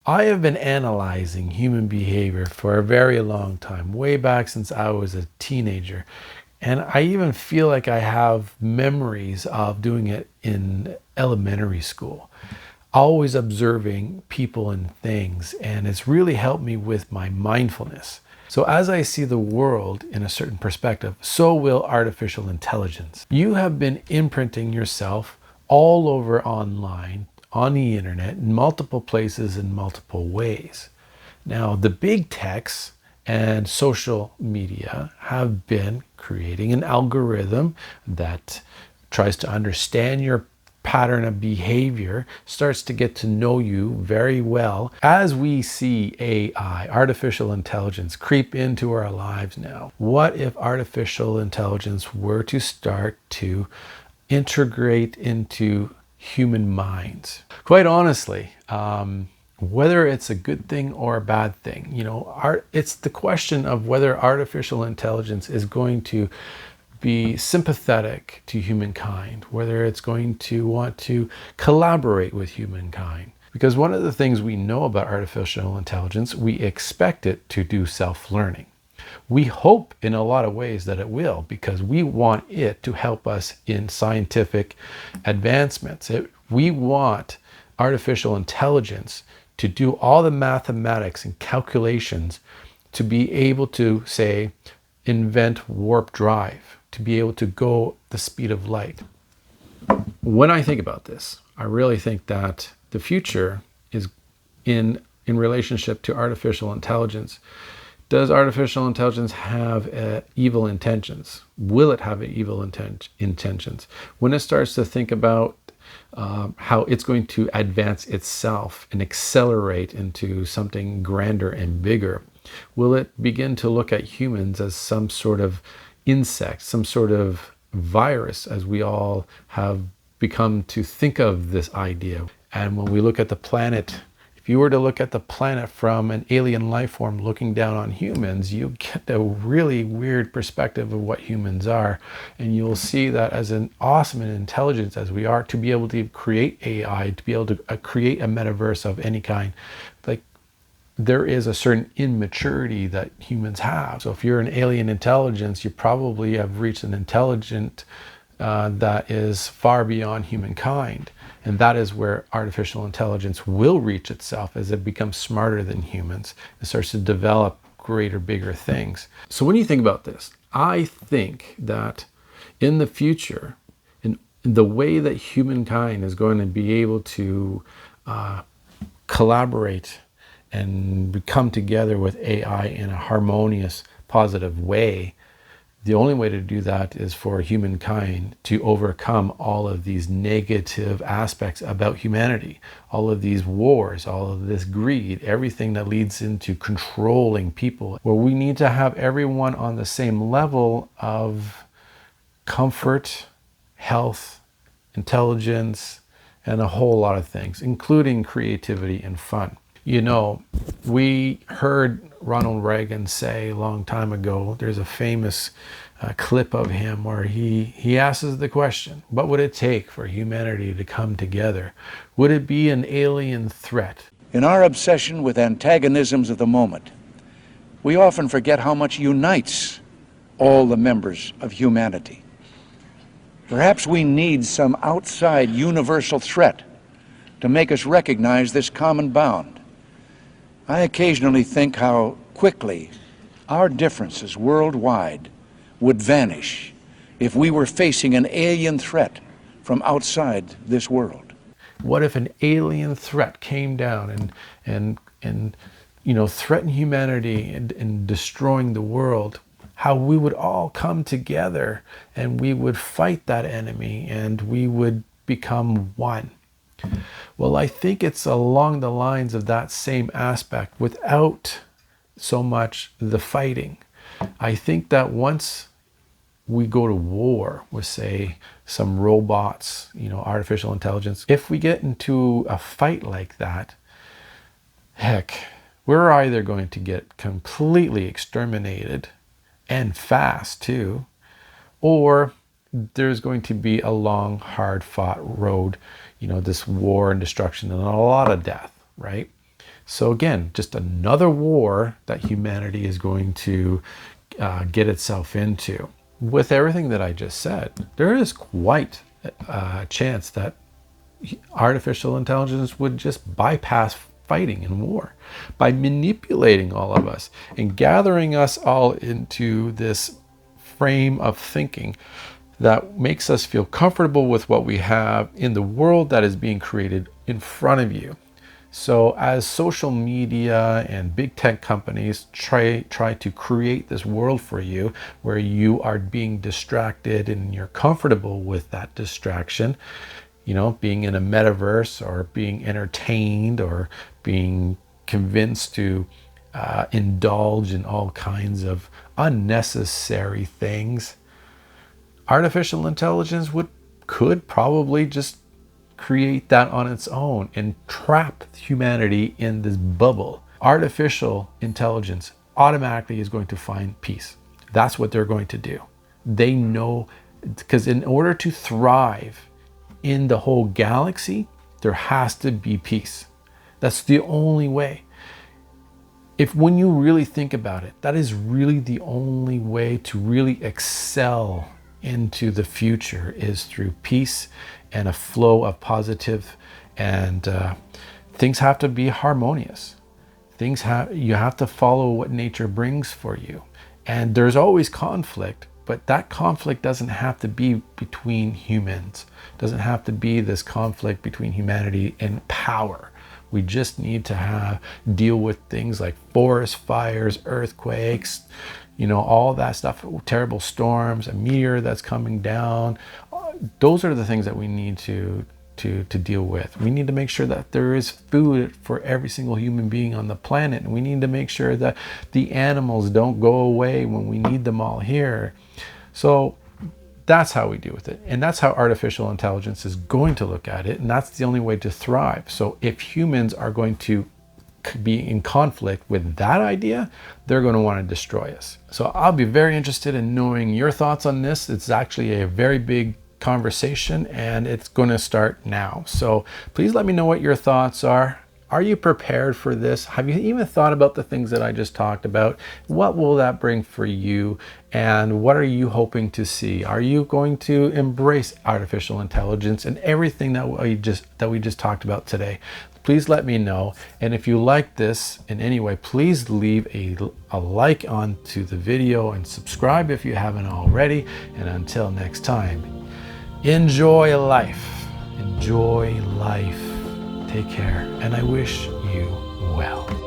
I have been analyzing human behavior for a very long time, way back since I was a teenager. And I even feel like I have memories of doing it in elementary school, always observing people and things. And it's really helped me with my mindfulness. So as I see the world in a certain perspective, so will artificial intelligence. You have been imprinting yourself all over online, on the internet, in multiple places, in multiple ways. Now, the big techs and social media have been creating an algorithm that tries to understand your pattern of behavior, starts to get to know you very well. As we see AI, artificial intelligence, creep into our lives now, what if artificial intelligence were to start to integrate into human minds? Quite honestly, whether it's a good thing or a bad thing, it's the question of whether artificial intelligence is going to be sympathetic to humankind, whether it's going to want to collaborate with humankind. Because one of the things we know about artificial intelligence, we expect it to do self-learning. We hope in a lot of ways that it will, because we want it to help us in scientific advancements. We want artificial intelligence to do all the mathematics and calculations to be able to, say, invent warp drive, to be able to go the speed of light. When I think about this, I really think that the future is in relationship to artificial intelligence. Does artificial intelligence have evil intentions? Will it have evil intentions? When it starts to think about how it's going to advance itself and accelerate into something grander and bigger, will it begin to look at humans as some sort of insect, some sort of virus, as we all have become to think of this idea? And when we look at the planet, if you were to look at the planet from an alien life form looking down on humans, you get a really weird perspective of what humans are. And you'll see that as an awesome and intelligence as we are, to be able to create AI, to be able to create a metaverse of any kind, like, there is a certain immaturity that humans have. So if you're an alien intelligence, you probably have reached an intelligence that is far beyond humankind. And that is where artificial intelligence will reach itself as it becomes smarter than humans. It starts to develop greater, bigger things. So when you think about this, I think that in the future, in the way that humankind is going to be able to collaborate and come together with AI in a harmonious, positive way, the only way to do that is for humankind to overcome all of these negative aspects about humanity, all of these wars, all of this greed, everything that leads into controlling people, where we need to have everyone on the same level of comfort, health, intelligence, and a whole lot of things, including creativity and fun. We heard Ronald Reagan say a long time ago, there's a famous clip of him where he asks the question, what would it take for humanity to come together? Would it be an alien threat? In our obsession with antagonisms of the moment, we often forget how much unites all the members of humanity. Perhaps we need some outside universal threat to make us recognize this common bound. I occasionally think how quickly our differences worldwide would vanish if we were facing an alien threat from outside this world. What if an alien threat came down and threatened humanity and destroying the world? How we would all come together and we would fight that enemy and we would become one. Well, I think it's along the lines of that same aspect without so much the fighting. I think that once we go to war with, say, some robots, artificial intelligence, if we get into a fight like that, heck, we're either going to get completely exterminated, and fast too, or there's going to be a long, hard fought road, this war and destruction and a lot of death, right? So again, just another war that humanity is going to get itself into. With everything that I just said, there is quite a chance that artificial intelligence would just bypass fighting and war by manipulating all of us and gathering us all into this frame of thinking that makes us feel comfortable with what we have in the world that is being created in front of you. So as social media and big tech companies try to create this world for you where you are being distracted and you're comfortable with that distraction, being in a metaverse or being entertained or being convinced to indulge in all kinds of unnecessary things, artificial intelligence could probably just create that on its own and trap humanity in this bubble. Artificial intelligence automatically is going to find peace. That's what they're going to do. They know, because in order to thrive in the whole galaxy, there has to be peace. That's the only way. When you really think about it, that is really the only way to really excel into the future, is through peace and a flow of positive, and things have to be harmonious. You have to follow what nature brings for you, and there's always conflict, but that conflict doesn't have to be between humans. It doesn't have to be this conflict between humanity and power. We just need to deal with things like forest fires, earthquakes, all that stuff, terrible storms, a meteor that's coming down. Those are the things that we need to deal with. We need to make sure that there is food for every single human being on the planet. And we need to make sure that the animals don't go away when we need them all here. So that's how we deal with it. And that's how artificial intelligence is going to look at it. And that's the only way to thrive. So if humans are going to be in conflict with that idea, they're going to want to destroy us. So I'll be very interested in knowing your thoughts on this. It's actually a very big conversation and it's going to start now. So please let me know what your thoughts are. Are you prepared for this? Have you even thought about the things that I just talked about? What will that bring for you? And what are you hoping to see? Are you going to embrace artificial intelligence and everything that we just talked about today? Please let me know. And if you like this in any way, please leave a like onto the video and subscribe if you haven't already. And until next time, enjoy life. Enjoy life. Take care, and I wish you well.